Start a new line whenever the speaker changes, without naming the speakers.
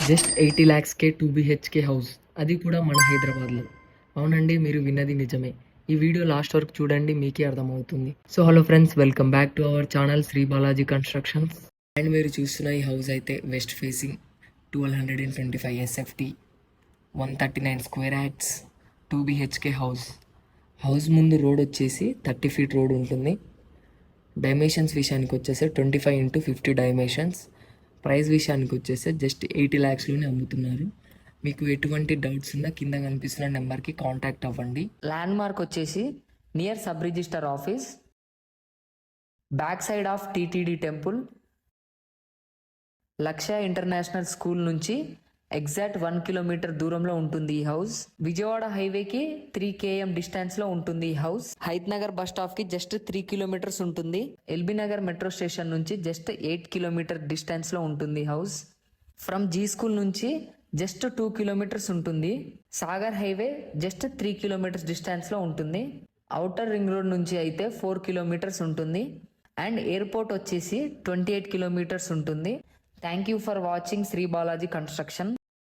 Just 80 ల్యాక్స్‌కే 2 BHK house. అది కూడా మన హైదరాబాద్‌లో. అవునండి, మీరు విన్నది నిజమే. ఈ వీడియో లాస్ట్ వరకు చూడండి, మీకే అర్థమవుతుంది. So hello friends, welcome back to our channel Shri Balaji constructions. And మీరు చూస్తున్న ఈ హౌస్ అయితే west facing 1225 SFT 139 square yards 2 BHK house. House ముందు రోడ్ వచ్చేసి 30 ఫీట్ రోడ్ ఉంటుంది. డైమెన్షన్స్ విషయానికి వచ్చేసి 25x50 డైమెన్షన్స్. ప్రైస్ విషయానికి వచ్చేసి జస్ట్ 80 ల్యాక్స్లోనే అమ్ముతున్నారు. మీకు ఎటువంటి డౌట్స్ ఉన్నా కింద కనిపిస్తున్న నెంబర్కి కాంటాక్ట్ అవ్వండి. ల్యాండ్ మార్క్ వచ్చేసి near sub register office, back side of TTD temple, లక్ష్య ఇంటర్నేషనల్ స్కూల్ నుంచి ఎగ్జాక్ట్ 1 కిలోమీటర్ దూరంలో ఉంటుంది ఈ హౌస్. విజయవాడ హైవేకి 3 km డిస్టెన్స్ లో ఉంటుంది ఈ house. Hayath Nagar bus stop కి జస్ట్ 3 కిలోమీటర్స్ ఉంటుంది. ఎల్బీ నగర్ మెట్రో స్టేషన్ నుంచి జస్ట్ 8 కిలోమీటర్ డిస్టెన్స్ లో ఉంటుంది ఈ హౌస్. ఫ్రమ్ జీ స్కూల్ నుంచి జస్ట్ 2 కిలోమీటర్స్ ఉంటుంది. Sagar highway just 3 kilometres distance లో ఉంటుంది. ఔటర్ రింగ్ రోడ్ నుంచి అయితే 4 కిలోమీటర్స్ ఉంటుంది. అండ్ ఎయిర్పోర్ట్ వచ్చేసి 28 కిలోమీటర్స్ ఉంటుంది. Thank you for watching Shri Balaji construction.